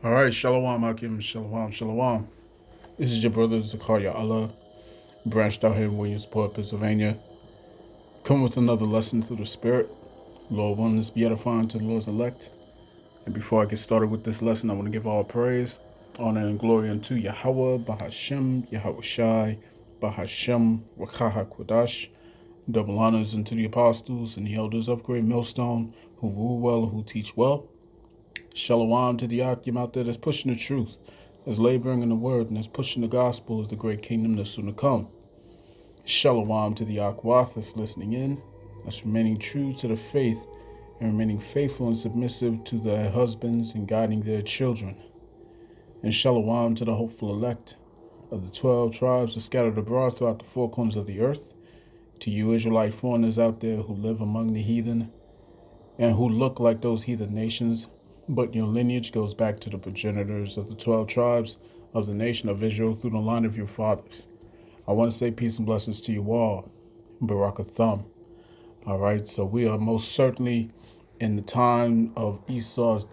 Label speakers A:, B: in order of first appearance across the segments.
A: All right, Shalom, Akim, Shalom, Shalom. This is your brother Zakaria Allah, branched out here in Williamsport, Pennsylvania. Come with another lesson through the Spirit. Lord willing, this be edifying to the Lord's elect. And before I get started with this lesson, I want to give all praise, honor, and glory unto Yahweh, Bahashem, Yahweh Shai, Bahashem, Wakaha Kodash. Double honors unto the apostles and the elders of Great Millstone, who rule well and who teach well. Shalom to the Akim out there that's pushing the truth, that's laboring in the word, and that's pushing the gospel of the great kingdom that's soon to come. Shalom to the Akwath that's listening in, that's remaining true to the faith and remaining faithful and submissive to their husbands and guiding their children. And shalom to the hopeful elect of the 12 tribes that scattered abroad throughout the four corners of the earth. To you Israelite foreigners out there who live among the heathen and who look like those heathen nations, but your lineage goes back to the progenitors of the 12 tribes of the nation of Israel through the line of your fathers. I want to say peace and blessings to you all. Barakatham. All right, so we are most certainly in the time of Esau's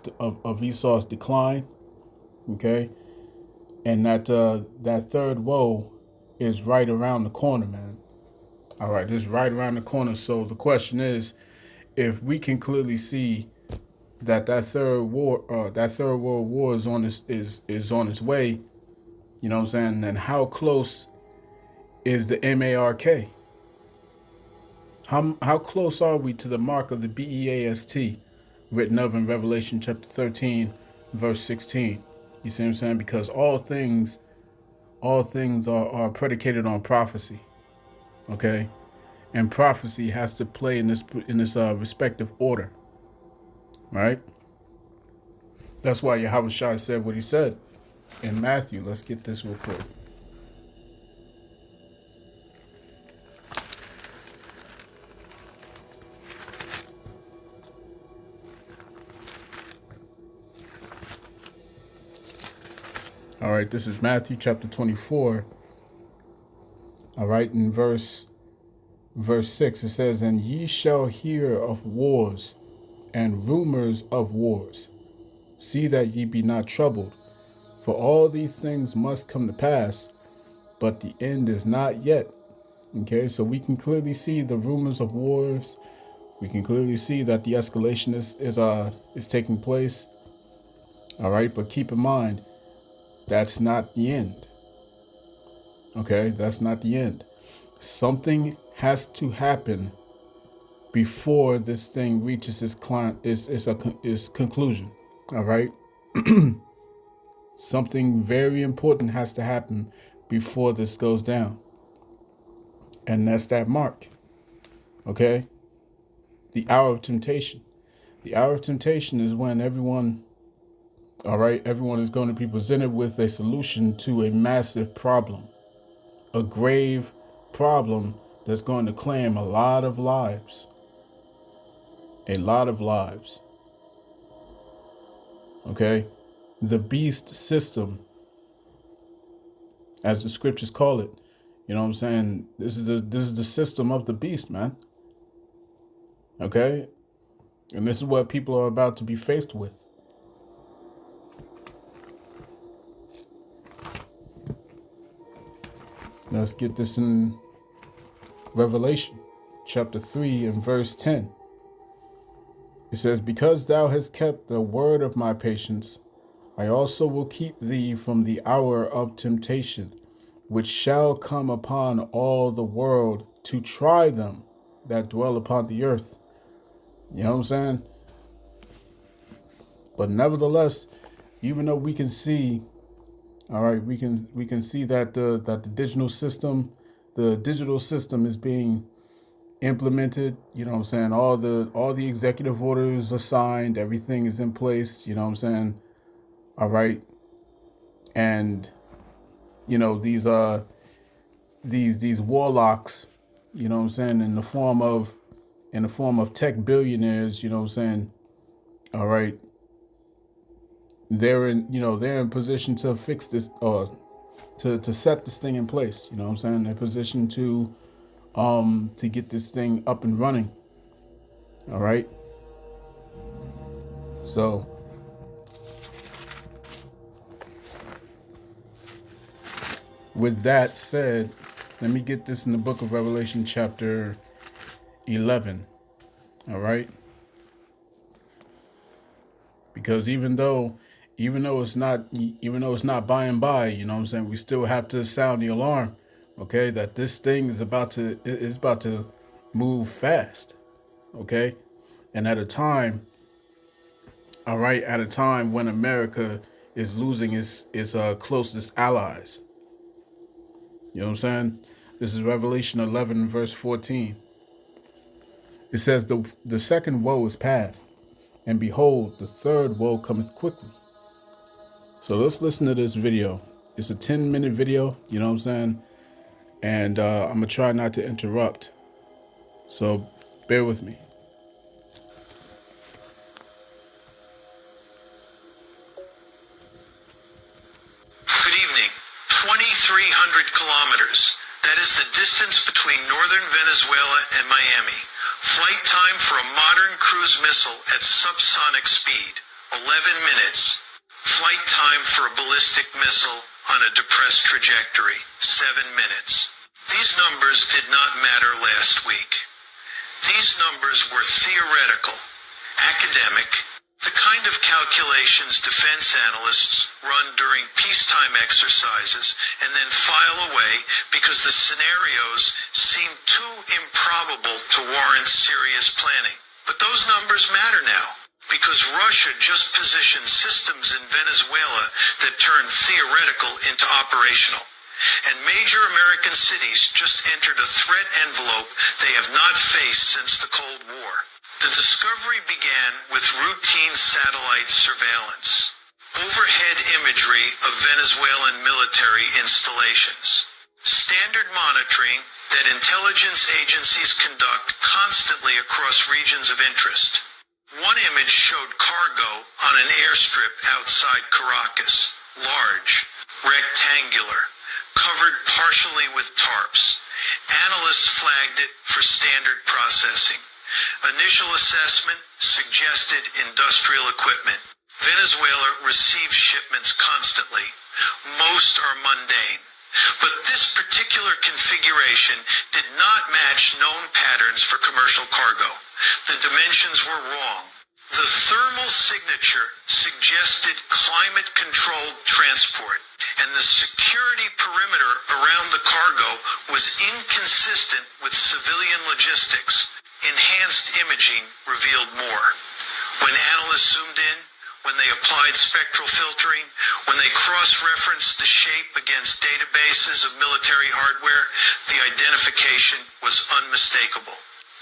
A: decline. Okay, and that third woe is right around the corner, man. All right, it's right around the corner. So the question is, if we can clearly see that third world war is on its way, you know what I'm saying? And how close is the MARK? How close are we to the mark of the BEAST written of in Revelation chapter 13, verse 16? You see what I'm saying? Because all things are predicated on prophecy. Okay? And prophecy has to play in this respective order. Right? That's why Yahweh Shai said what he said in Matthew. Let's get this real quick. All right, this is Matthew chapter 24. All right, in verse 6, it says, "And ye shall hear of wars and rumors of wars. See that ye be not troubled, for all these things must come to pass, but the end is not yet." Okay, so we can clearly see the rumors of wars. We can clearly see that the escalation is taking place. All right, but keep in mind, that's not the end. Okay, that's not the end. Something has to happen before this thing reaches its conclusion. All right, something very important has to happen before this goes down, and that's that mark. Okay, the hour of temptation. The hour of temptation is when everyone is going to be presented with a solution to a massive problem, a grave problem that's going to claim a lot of lives. A lot of lives. Okay? The beast system, as the scriptures call it. You know what I'm saying? This is the system of the beast, man. Okay? And this is what people are about to be faced with. Let's get this in Revelation chapter 3 and verse 10. It says, "Because thou hast kept the word of my patience, I also will keep thee from the hour of temptation, which shall come upon all the world to try them that dwell upon the earth." You know what I'm saying? But nevertheless, even though we can see, all right, we can see that the digital system is being implemented. You know what I'm saying? All the executive orders are signed, everything is in place. You know what I'm saying? All right, and you know these warlocks. You know what I'm saying? In the form of tech billionaires. You know what I'm saying? All right, they're in position to fix this or to set this thing in place. You know what I'm saying? They're positioned to get this thing up and running. All right. So with that said, let me get this in the book of Revelation, chapter 11. All right? Because even though it's not by and by, you know what I'm saying, we still have to sound the alarm, okay, that this thing is about to move fast, okay? And at a time, all right, at a time when America is losing its closest allies. You know what I'm saying? This is Revelation 11, verse 14. It says, the second woe is past, and behold, the third woe cometh quickly. So let's listen to this video. It's a 10-minute video, you know what I'm saying? And I'm going to try not to interrupt. So bear with me.
B: Good evening. 2,300 kilometers. That is the distance between northern Venezuela and Miami. Flight time for a modern cruise missile at subsonic speed, 11 minutes. Flight time for a ballistic missile on a depressed trajectory, 7 minutes. These numbers did not matter last week. These numbers were theoretical, academic, the kind of calculations defense analysts run during peacetime exercises and then file away because the scenarios seem too improbable to warrant serious planning. But those numbers matter now, because Russia just positioned systems in Venezuela that turn theoretical into operational. And major American cities just entered a threat envelope they have not faced since the Cold War. The discovery began with routine satellite surveillance, overhead imagery of Venezuelan military installations, standard monitoring that intelligence agencies conduct constantly across regions of interest. One image showed cargo on an airstrip outside Caracas, large, rectangular, covered partially with tarps. Analysts flagged it for standard processing. Initial assessment suggested industrial equipment. Venezuela receives shipments constantly. Most are mundane. But this particular configuration did not match known patterns for commercial cargo. The dimensions were wrong. The thermal signature suggested climate-controlled transport, and the security perimeter around the cargo was inconsistent with civilian logistics. Enhanced imaging revealed more. When analysts zoomed in, when they applied spectral filtering, when they cross-referenced the shape against databases of military hardware, the identification was unmistakable.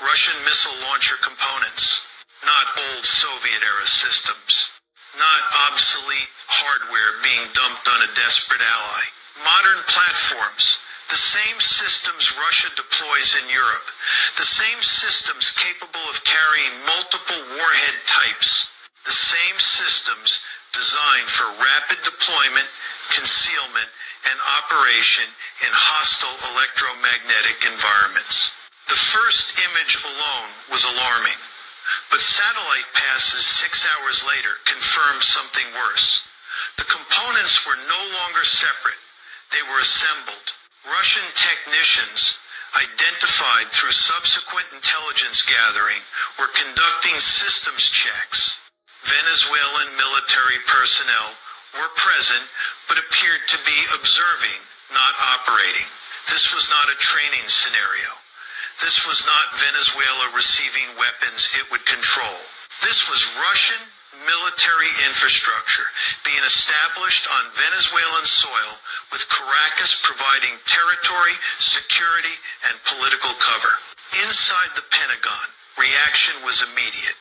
B: Russian missile launcher components, not old Soviet-era systems, not obsolete hardware being dumped on a desperate ally. Modern platforms, the same systems Russia deploys in Europe, the same systems capable of carrying multiple warhead types, the same systems designed for rapid deployment, concealment, and operation in hostile electromagnetic environments. The first image alone was alarming, but satellite passes 6 hours later confirmed something worse. The components were no longer separate. They were assembled. Russian technicians, identified through subsequent intelligence gathering, were conducting systems checks. Venezuelan military personnel were present but appeared to be observing, not operating. This was not a training scenario. This was not Venezuela receiving weapons it would control. This was Russian military infrastructure being established on Venezuelan soil, with Caracas providing territory, security, and political cover. Inside the Pentagon, reaction was immediate.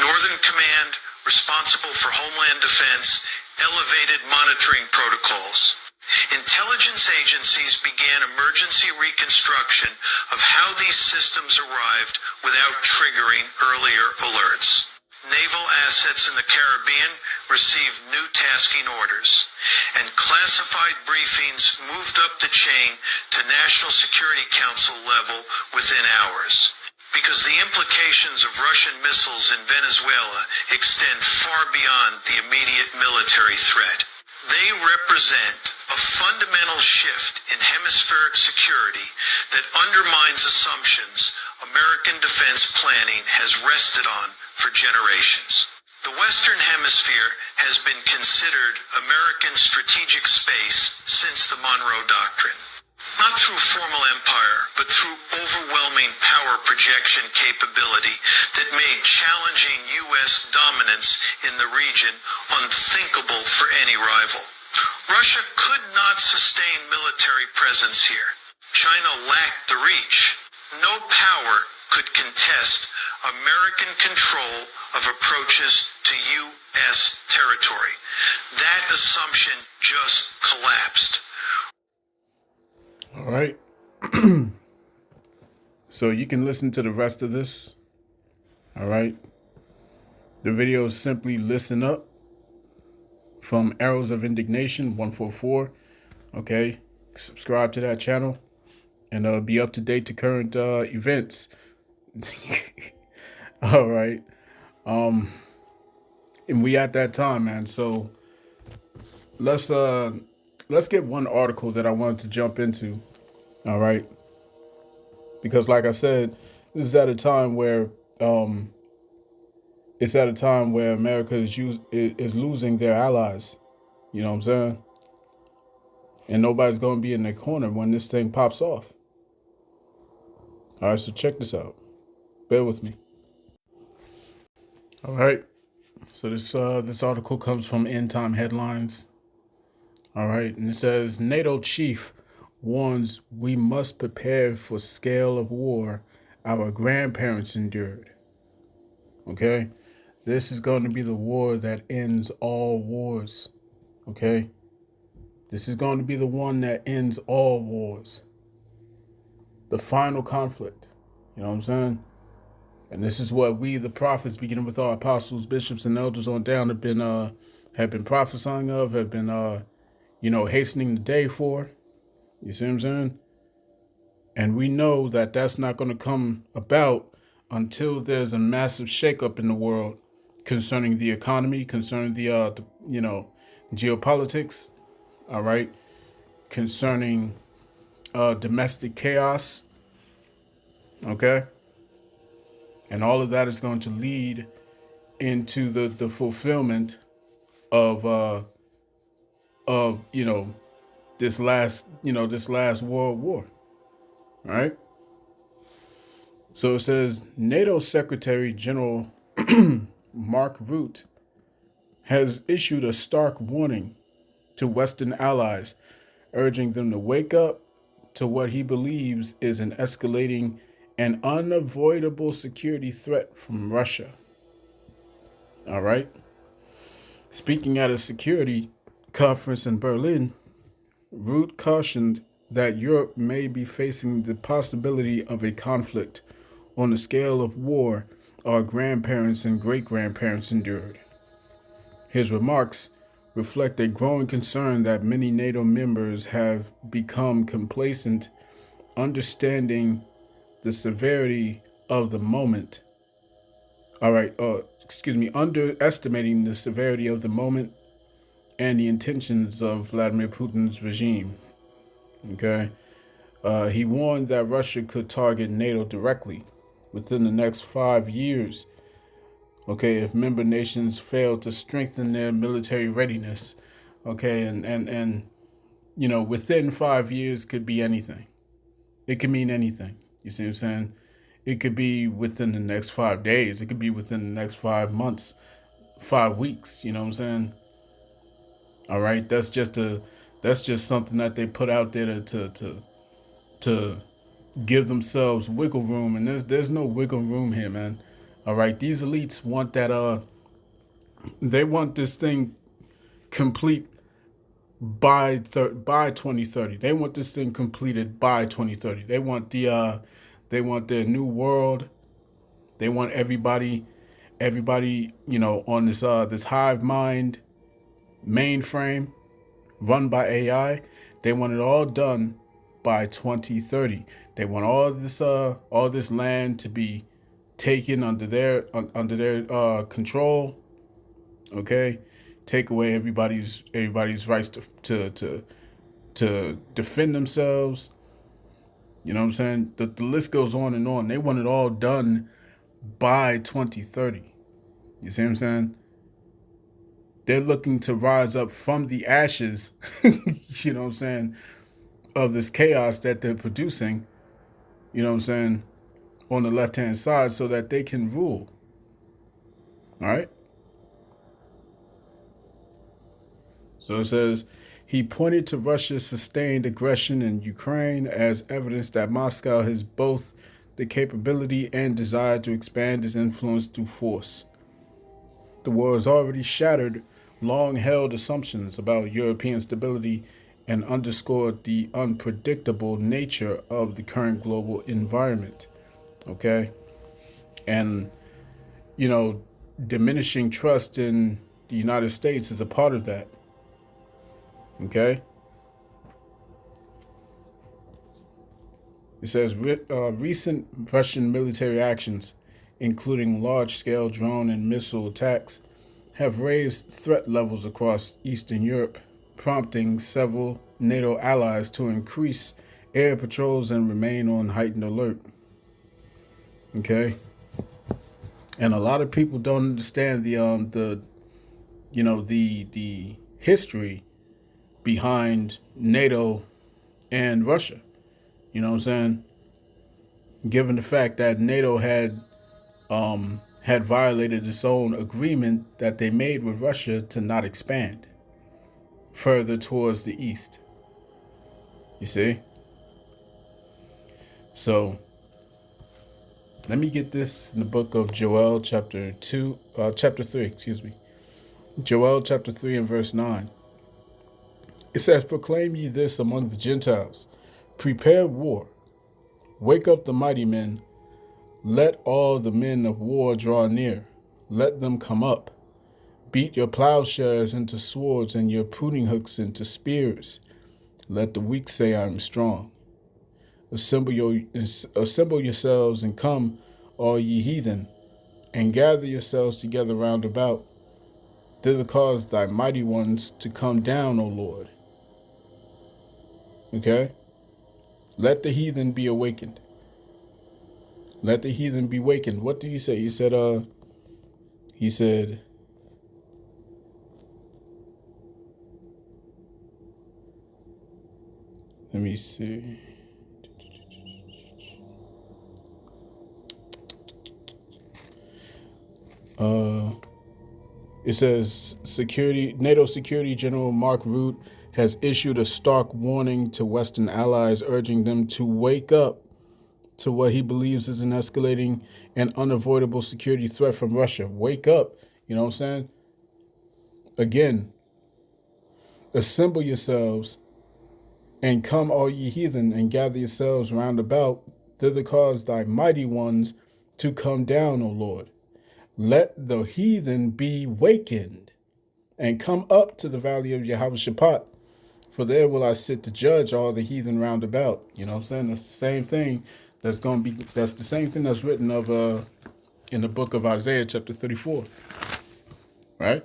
B: Northern Command, responsible for Homeland Defense, elevated monitoring protocols. Intelligence agencies began emergency reconstruction of how these systems arrived without triggering earlier alerts. Naval assets in the Caribbean received new tasking orders, and classified briefings moved up the chain to National Security Council level within hours. Because the implications of Russian missiles in Venezuela extend far beyond the immediate military threat. They represent a fundamental fundamental shift in hemispheric security that undermines assumptions American defense planning has rested on for generations. The Western Hemisphere has been considered American strategic space since the Monroe Doctrine. Not through formal empire, but through overwhelming power projection capability that made challenging U.S. dominance in the region unthinkable for any rival. Russia could not sustain military presence here. China lacked the reach. No power could contest American control of approaches to U.S. territory. That assumption just collapsed.
A: All right. So you can listen to the rest of this. All right. The video is simply Listen Up from Arrows of Indignation 144. Okay. Subscribe to that channel and be up to date to current events. All right. And we at that time, man. So let's get one article that I wanted to jump into. All right. Because like I said, this is at a time where America is losing their allies. You know what I'm saying? And nobody's going to be in their corner when this thing pops off. All right, so check this out. Bear with me. All right. So this article comes from End Time Headlines. All right, and it says NATO chief warns we must prepare for scale of war our grandparents endured. Okay? This is going to be the war that ends all wars. Okay? This is going to be the one that ends all wars. The final conflict. You know what I'm saying? And this is what we, the prophets, beginning with our apostles, bishops, and elders on down, have been prophesying of, have been hastening the day for. You see what I'm saying? And we know that that's not going to come about until there's a massive shakeup in the world concerning the economy, concerning the geopolitics, all right, concerning domestic chaos, okay? And all of that is going to lead into the fulfillment of this last world war, all right? So it says NATO Secretary General Mark Rutte has issued a stark warning to Western allies, urging them to wake up to what he believes is an escalating and unavoidable security threat from Russia. All right. Speaking at a security conference in Berlin, Rutte cautioned that Europe may be facing the possibility of a conflict on the scale of war our grandparents and great-grandparents endured. His remarks reflect a growing concern that many NATO members have become complacent, understanding the severity of the moment. Underestimating the severity of the moment and the intentions of Vladimir Putin's regime. Okay. He warned that Russia could target NATO directly within the next 5 years. Okay, if member nations fail to strengthen their military readiness. Okay, and within 5 years could be anything. It could mean anything. You see what I'm saying? It could be within the next 5 days. It could be within the next 5 months, 5 weeks. You know what I'm saying? All right, that's just something that they put out there to give themselves wiggle room, and there's no wiggle room here, man. All right, these elites want that. They want this thing complete by 2030. They want this thing completed by 2030. They want their new world. They want everybody, on this hive mind mainframe run by AI. They want it all done by 2030. They want all this land to be taken under their control. Okay, take away everybody's rights to to defend themselves. You know what I'm saying? The list goes on and on. They want it all done by 2030. You see what I'm saying? They're looking to rise up from the ashes, you know what I'm saying, of this chaos that they're producing, you know what I'm saying, on the left hand side so that they can rule. All right? So it says, he pointed to Russia's sustained aggression in Ukraine as evidence that Moscow has both the capability and desire to expand its influence through force. The war has already shattered long-held assumptions about European stability and underscored the unpredictable nature of the current global environment. Okay? And, you know, diminishing trust in the United States is a part of that. Okay? It says recent Russian military actions, including large-scale drone and missile attacks, have raised threat levels across Eastern Europe, prompting several NATO allies to increase air patrols and remain on heightened alert. Okay, and a lot of people don't understand the history behind NATO and Russia. You know what I'm saying? Given the fact that NATO had violated its own agreement that they made with Russia to not expand further towards the east. You see? So let me get this in the book of Joel chapter 3, excuse me. Joel chapter 3 and verse 9. It says, proclaim ye this among the Gentiles. Prepare war. Wake up the mighty men. Let all the men of war draw near. Let them come up. Beat your plowshares into swords and your pruning hooks into spears. Let the weak say, I am strong. Assemble yourselves and come, all ye heathen, and gather yourselves together round about. Thither cause thy mighty ones to come down, O Lord. Okay? Let the heathen be awakened. Let the heathen be wakened. What did he say? He said, let me see. It says NATO Security General Mark Rutte has issued a stark warning to Western allies, urging them to wake up to what he believes is an escalating and unavoidable security threat from Russia. Wake up. You know what I'm saying? Again, assemble yourselves and come, all ye heathen, and gather yourselves round about. Thither cause thy mighty ones to come down, O Lord. Let the heathen be wakened and come up to the valley of Jehoshaphat, for there will I sit to judge all the heathen round about. You know what I'm saying? That's the same thing that's the same thing that's written of in the book of Isaiah chapter 34. Right?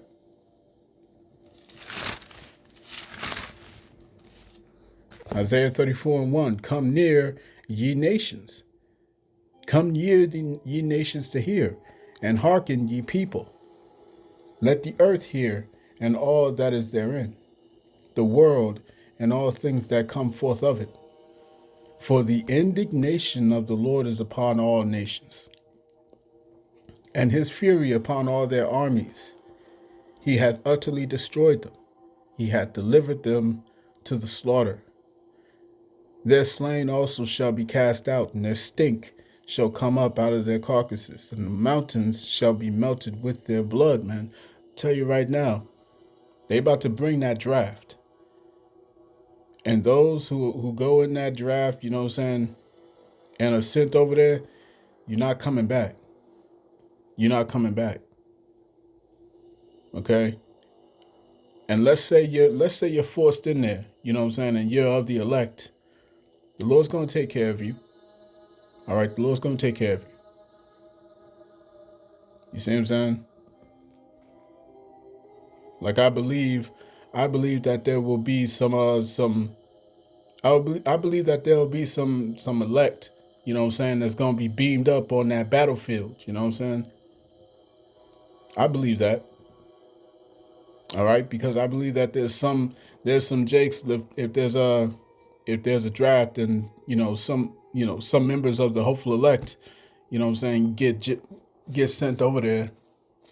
A: Isaiah 34 and 1. Come near, ye nations. Come near, ye nations, to hear, and hearken, ye people. Let the earth hear, and all that is therein, the world, and all things that come forth of it. For the indignation of the Lord is upon all nations, and his fury upon all their armies. He hath utterly destroyed them. He hath delivered them to the slaughter. Their slain also shall be cast out, and their stink shall come up out of their carcasses, and the mountains shall be melted with their blood, man. I'll tell you right now, they about to bring that draft. And those who go in that draft, you know what I'm saying, and are sent over there, you're not coming back. You're not coming back. Okay? And let's say you're forced in there, you know what I'm saying, and you're of the elect. The Lord's going to take care of you. All right, the Lord's going to take care of you. You see what I'm saying? Like I believe that there will be some I believe that there will be some elect, you know what I'm saying, that's gonna be beamed up on that battlefield. You know what I'm saying? I believe that. All right, because I believe that there's some Jakes. If there's a draft, and some members of the hopeful elect, you know what I'm saying, get sent over there.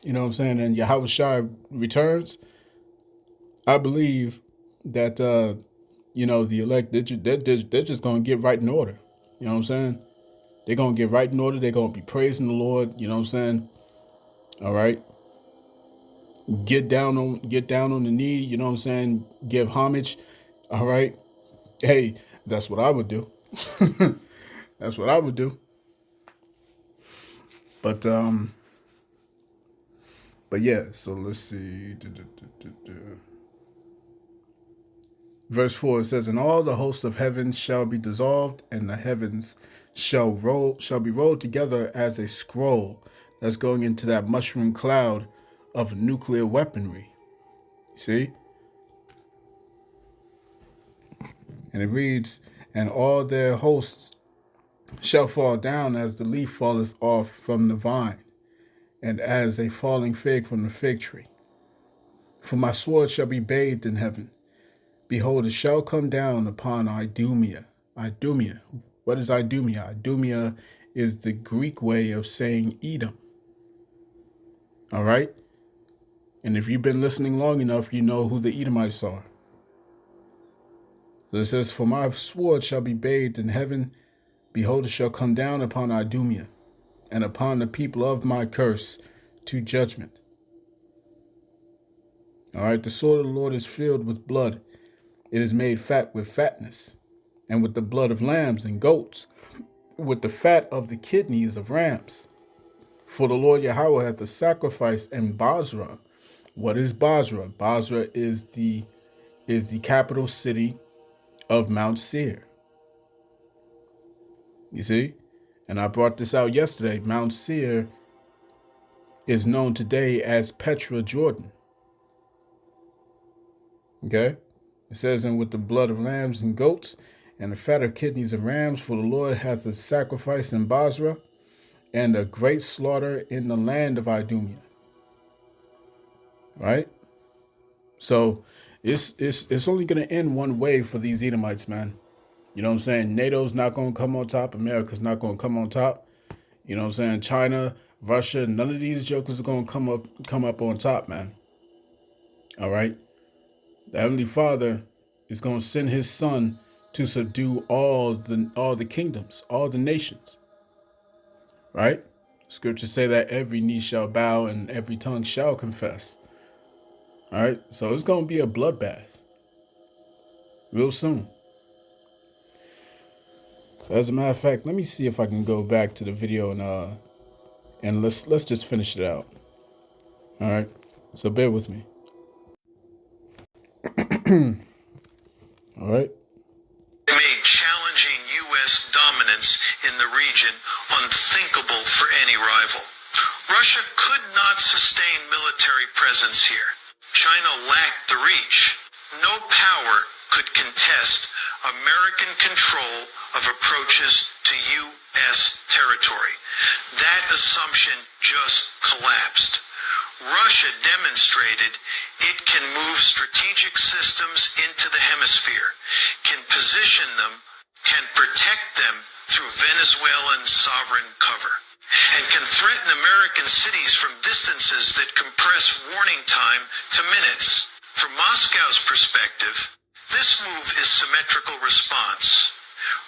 A: You know what I'm saying, and Yahweh Shai returns. I believe that the elect, they're just gonna get right in order. You know what I'm saying? They're gonna get right in order. They're gonna be praising the Lord. You know what I'm saying? All right. Get down on the knee. You know what I'm saying? Give homage. All right. Hey, that's what I would do. That's what I would do. But yeah. So let's see. Verse 4 says, "And all the hosts of heaven shall be dissolved, and the heavens shall be rolled together as a scroll." That's going into that mushroom cloud of nuclear weaponry. See? And it reads, "And all their hosts shall fall down as the leaf falleth off from the vine, and as a falling fig from the fig tree. For my sword shall be bathed in heaven. Behold, it shall come down upon Idumea." Idumea. What is Idumea? Idumea is the Greek way of saying Edom. All right? And if you've been listening long enough, you know who the Edomites are. So it says, "For my sword shall be bathed in heaven. Behold, it shall come down upon Idumea, and upon the people of my curse to judgment." All right? The sword of the Lord is filled with blood. It is made fat with fatness, and with the blood of lambs and goats, with the fat of the kidneys of rams. For the Lord Yahweh hath the sacrifice in Basra. What is Basra? Basra is the capital city of Mount Seir. You see? And I brought this out yesterday. Mount Seir is known today as Petra, Jordan. Okay? It says, "And with the blood of lambs and goats, and the fat of kidneys of rams, for the Lord hath a sacrifice in Basra, and a great slaughter in the land of Idumea." Right? So it's only gonna end one way for these Edomites, man. You know what I'm saying? NATO's not gonna come on top. America's not gonna come on top. You know what I'm saying? China, Russia, none of these jokers are gonna come up on top, man. All right. The Heavenly Father is gonna send His Son to subdue all the kingdoms, all the nations. Right? Scriptures say that every knee shall bow and every tongue shall confess. All right. So it's gonna be a bloodbath real soon. As a matter of fact, let me see if I can go back to the video and let's just finish it out. All right. So bear with me. All right.
B: Made challenging U.S. dominance in the region unthinkable for any rival. Russia could not sustain military presence here. China lacked the reach. No power could contest American control of approaches to U.S. territory. That assumption just collapsed. Russia demonstrated it can move strategic systems into the hemisphere, can position them, can protect them through Venezuelan sovereign cover, and can threaten American cities from distances that compress warning time to minutes. From Moscow's perspective, this move is symmetrical response.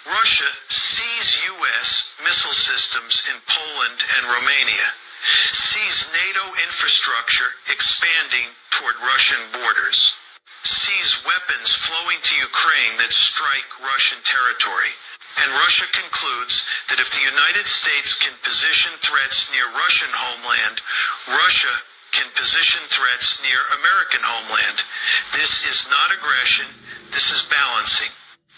B: Russia sees U.S. missile systems in Poland and Romania, sees NATO infrastructure expanding toward Russian borders, sees weapons flowing to Ukraine that strike Russian territory, and Russia concludes that if the United States can position threats near Russian homeland, Russia can position threats near American homeland. This is not aggression, this is balancing.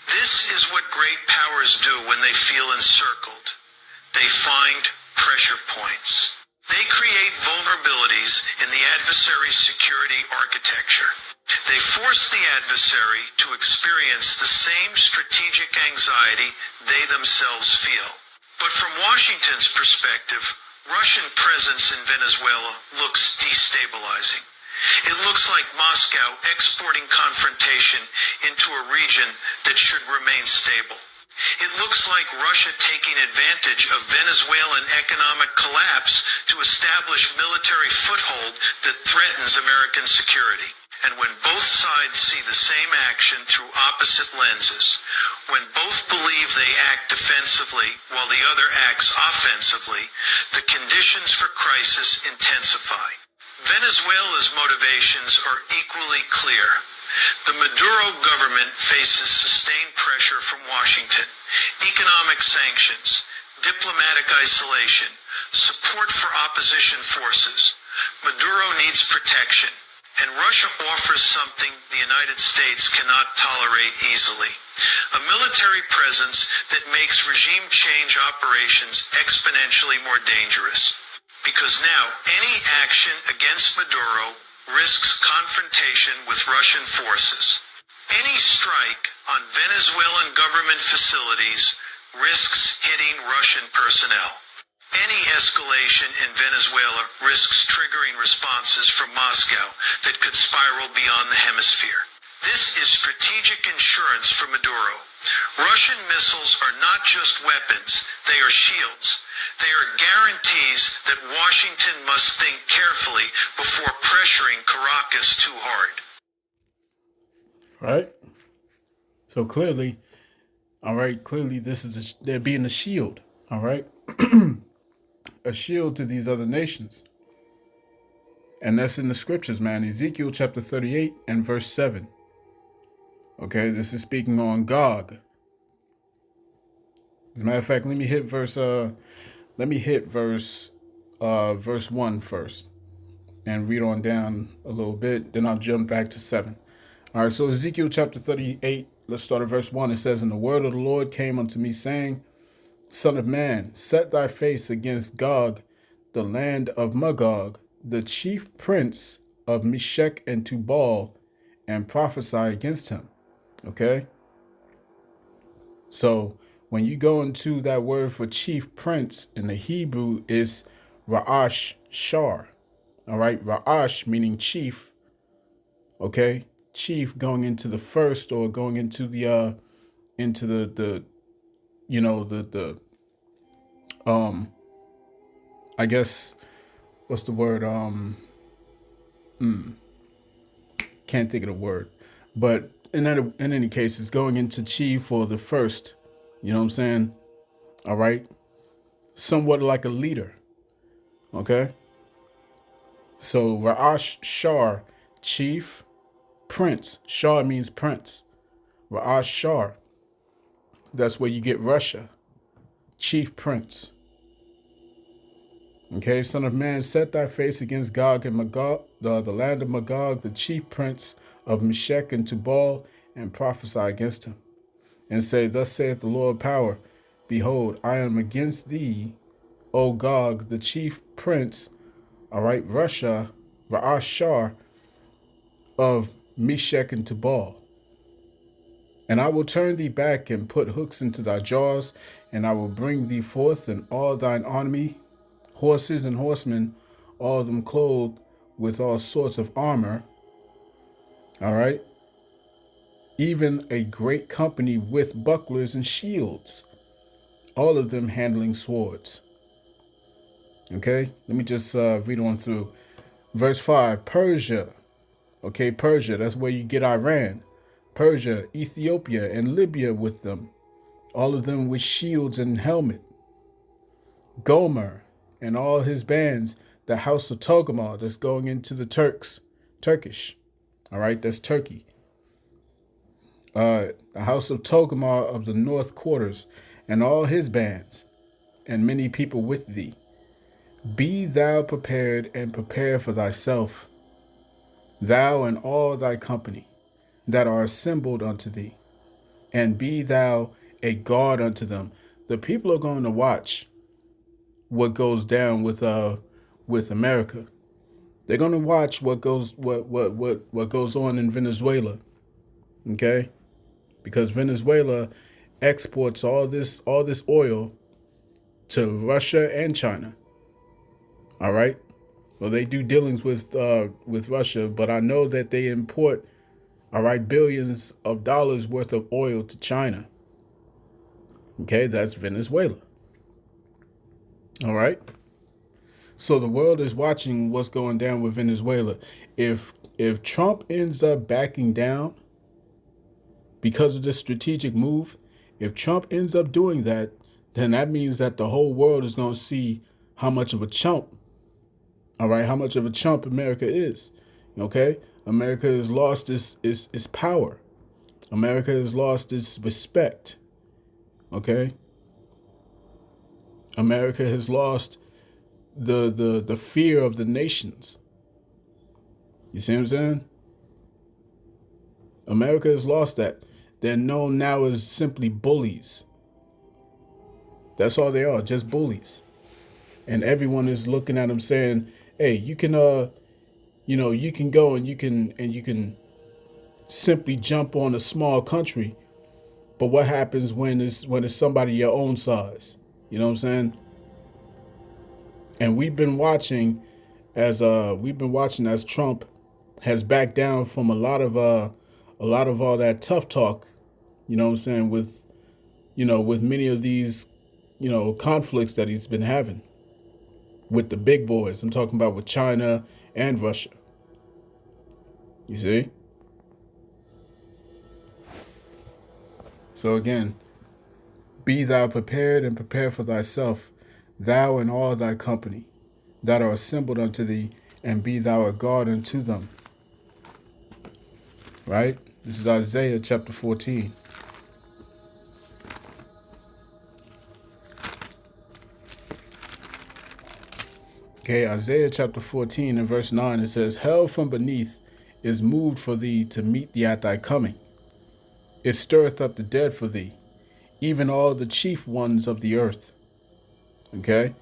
B: This is what great powers do when they feel encircled. They find pressure points. They create vulnerabilities in the adversary's security architecture. They force the adversary to experience the same strategic anxiety they themselves feel. But from Washington's perspective, Russian presence in Venezuela looks destabilizing. It looks like Moscow exporting confrontation into a region that should remain stable. It looks like Russia taking advantage of Venezuelan economic collapse to establish military foothold that threatens American security. And when both sides see the same action through opposite lenses, when both believe they act defensively while the other acts offensively, the conditions for crisis intensify. Venezuela's motivations are equally clear. The Maduro government faces sustained pressure from Washington, economic sanctions, diplomatic isolation, support for opposition forces. Maduro needs protection, and Russia offers something the United States cannot tolerate easily: a military presence that makes regime change operations exponentially more dangerous. Because now, any action against Maduro risks confrontation with Russian forces. Any strike on Venezuelan government facilities risks hitting Russian personnel. Any escalation in Venezuela risks triggering responses from Moscow that could spiral beyond the hemisphere. This is strategic insurance for Maduro. Russian missiles are not just weapons, they are shields. They are guarantees that Washington must think carefully before pressuring Caracas too hard.
A: Right? So clearly, all right, clearly this is they're being a shield, all right? A shield to these other nations. And that's in the scriptures, man. Ezekiel chapter 38 and verse 7. Okay, this is speaking on Gog. As a matter of fact, let me hit verse 1 first and read on down a little bit. Then I'll jump back to 7. All right, so Ezekiel chapter 38, let's start at verse 1. It says, "And the word of the Lord came unto me, saying, Son of man, set thy face against Gog, the land of Magog, the chief prince of Meshech and Tubal, and prophesy against him." Okay? So when you go into that word for chief prince in the Hebrew is Ra'ash Shar. All right, Ra'ash meaning chief. Okay, chief going into the first or going into the I guess what's the word can't think of the word, but in any case, it's going into chief or the first. You know what I'm saying? All right, somewhat like a leader. Okay, so Ra'ash Shar, chief prince. Shar means prince. Ra'ash Shar. That's where you get Russia. Chief prince. Okay, son of man, set thy face against Gog and Magog, the land of Magog, the chief prince of Meshech and Tubal, and prophesy against him. And say, Thus saith the Lord power, Behold, I am against thee, O Gog, the chief prince, all right, Russia, Ra'ashar, of Meshech and Tubal. And I will turn thee back and put hooks into thy jaws, and I will bring thee forth and all thine army, horses and horsemen, all of them clothed with all sorts of armor. All right. Even a great company with bucklers and shields, all of them handling swords. Okay. Let me just read on through. Verse 5, Persia. Okay, Persia, that's where you get Iran. Persia, Ethiopia, and Libya with them, all of them with shields and helmet. Gomer and all his bands, the house of Togarmah, that's going into the Turkish. All right, that's Turkey. The house of Togarmah of the north quarters, and all his bands, and many people with thee. Be thou prepared, and prepare for thyself, thou and all thy company that are assembled unto thee, and be thou a guard unto them. The people are going to watch what goes down with America. They're gonna watch what goes on in Venezuela, okay? Because Venezuela exports all this oil to Russia and China. All right. Well, they do dealings with Russia, but I know that they import, all right, billions of dollars worth of oil to China. Okay, that's Venezuela. All right. So the world is watching what's going down with Venezuela. If Trump ends up backing down because of this strategic move, if Trump ends up doing that, then that means that the whole world is going to see how much of a chump, all right, how much of a chump America is. Okay? America has lost its power. America has lost its respect. Okay? America has lost the fear of the nations. You see what I'm saying? America has lost that. They're known now as simply bullies. That's all they are, just bullies. And everyone is looking at them saying, "Hey, you can you can go and you can simply jump on a small country, but what happens when it's somebody your own size?" You know what I'm saying? And we've been watching as Trump has backed down from a lot of all that tough talk, you know what I'm saying, with many of these, conflicts that he's been having with the big boys. I'm talking about with China and Russia. You see? So again, be thou prepared and prepare for thyself, thou and all thy company that are assembled unto thee, and be thou a guard unto them. Right? This is Isaiah chapter 14. Okay, Isaiah chapter 14 and verse 9, it says, "Hell from beneath is moved for thee to meet thee at thy coming. It stirreth up the dead for thee, even all the chief ones of the earth." Okay?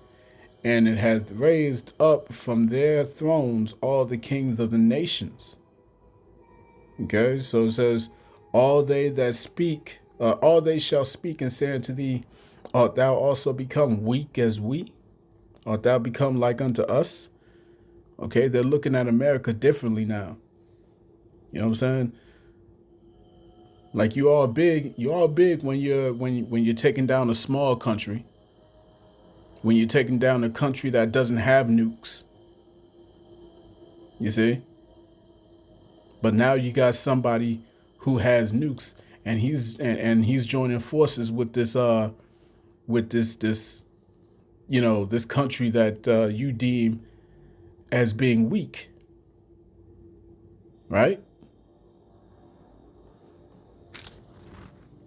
A: "And it hath raised up from their thrones all the kings of the nations." Okay? So it says, all they shall speak and say unto thee, "Art thou also become weak as we? Art thou become like unto us?" Okay? They're looking at America differently now. You know what I'm saying? Like you all big when you're taking down a small country, when you're taking down a country that doesn't have nukes. You see? But now you got somebody who has nukes, and he's joining forces with this this country that you deem as being weak, right?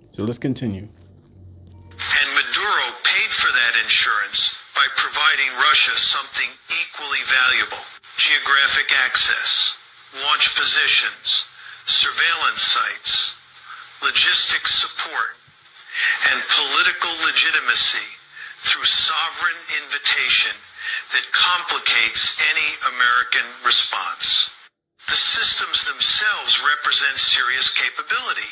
A: So let's continue.
B: And Maduro paid for that insurance by providing Russia something equally valuable: geographic access, launch positions, surveillance sites, logistics support, and political legitimacy through sovereign invitation that complicates any American response. The systems themselves represent serious capability.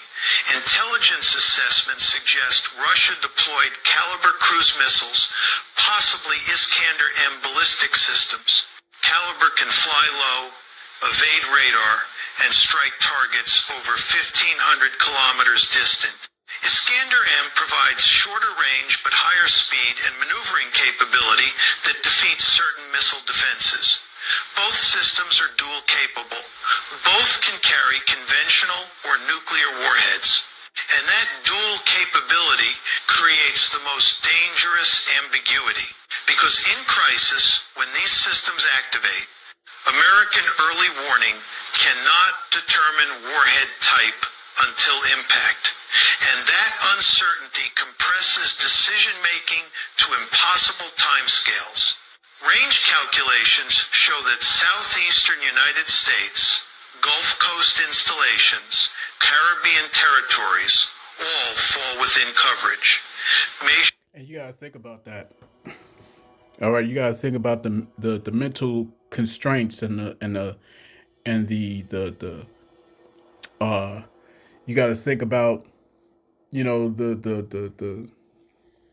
B: Intelligence assessments suggest Russia deployed Caliber cruise missiles, possibly Iskander-M ballistic systems. Caliber can fly low, evade radar, and strike targets over 1,500 kilometers distant. Iskander-M provides shorter range but higher speed and maneuvering capability that defeats certain missile defenses. Both systems are dual capable. Both can carry conventional or nuclear warheads. And that dual capability creates the most dangerous ambiguity. Because in crisis, when these systems activate, American early warning cannot determine warhead type until impact. And that uncertainty compresses decision-making to impossible timescales. Range calculations show that southeastern United States, Gulf Coast installations, Caribbean territories all fall within coverage.
A: And you gotta think about that. All right, you got to think about the mental constraints and the you got to think about, the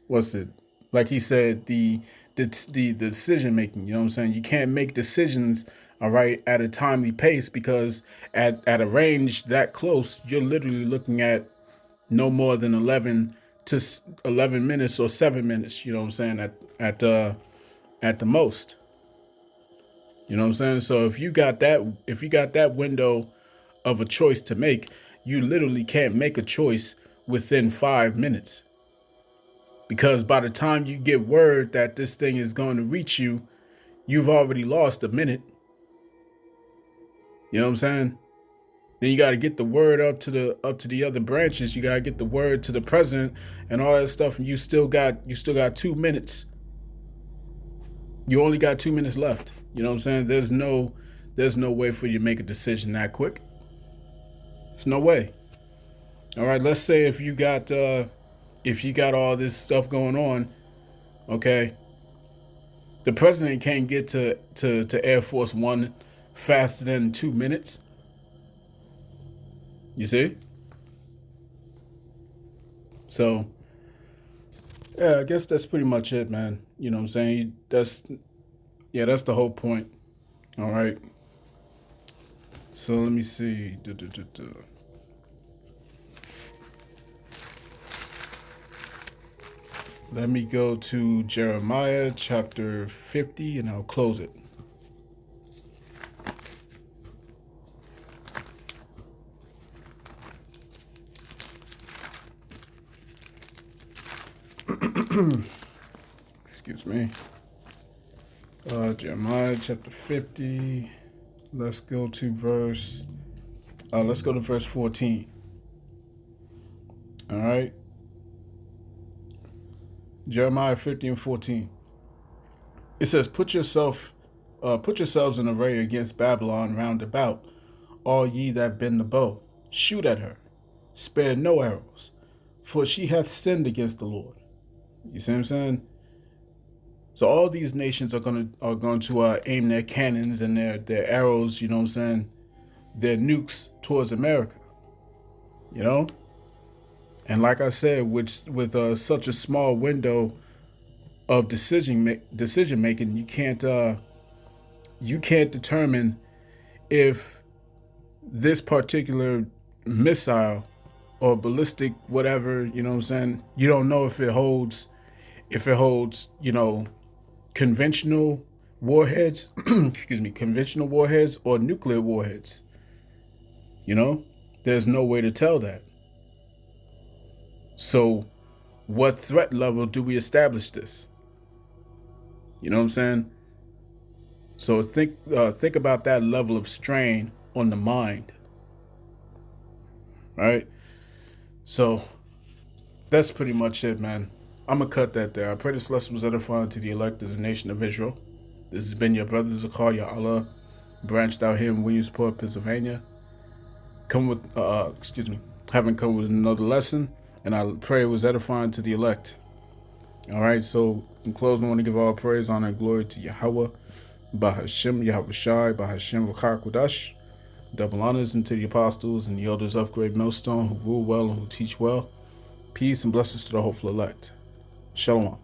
A: what's it, like he said, the decision making. You know what I'm saying? You can't make decisions, all right, at a timely pace, because at a range that close, you're literally looking at no more than 11 minutes or 7 minutes. You know what I'm saying? At the most. You know what I'm saying? So if you got that window of a choice to make, you literally can't make a choice within 5 minutes. Because by the time you get word that this thing is going to reach you, you've already lost a minute. You know what I'm saying? Then you got to get the word up to the other branches. You got to get the word to the president and all that stuff, and you still got 2 minutes. You only got 2 minutes left. You know what I'm saying? There's no way for you to make a decision that quick. There's no way. All right, let's say if you got all this stuff going on, okay, the president can't get to Air Force One faster than 2 minutes. You see? So yeah, I guess that's pretty much it, man. You know what I'm saying? That's the whole point. All right. So let me see. Let me go to Jeremiah chapter 50 and I'll close it. Excuse me. Jeremiah chapter 50. Let's go to verse 14. All right. Jeremiah 50 and 14. It says, put yourselves in array against Babylon round about, all ye that bend the bow. Shoot at her. Spare no arrows, for she hath sinned against the Lord. You see what I'm saying? So all these nations are going to aim their cannons and their arrows, you know what I'm saying, their nukes towards America. You know? And like I said, with such a small window of decision making, you can't determine if this particular missile or ballistic whatever, you know what I'm saying, you don't know if it holds conventional warheads, excuse me, conventional warheads or nuclear warheads. You know, there's no way to tell that. So what threat level do we establish this? You know what I'm saying? So think about that level of strain on the mind. Right? So that's pretty much it, man. I'm going to cut that there. I pray this lesson was edifying to the elect of the nation of Israel. This has been your brother Zakar Allah, branched out here in Williamsport, Pennsylvania. Haven't come with another lesson, and I pray it was edifying to the elect. All right, so in closing, I want to give all praise, honor, and glory to Yahweh, Bahashem, Yahweh Shai, Bahashem, Vakar double honors into the apostles and the elders of Great Millstone who rule well and who teach well. Peace and blessings to the hopeful elect. Shalom.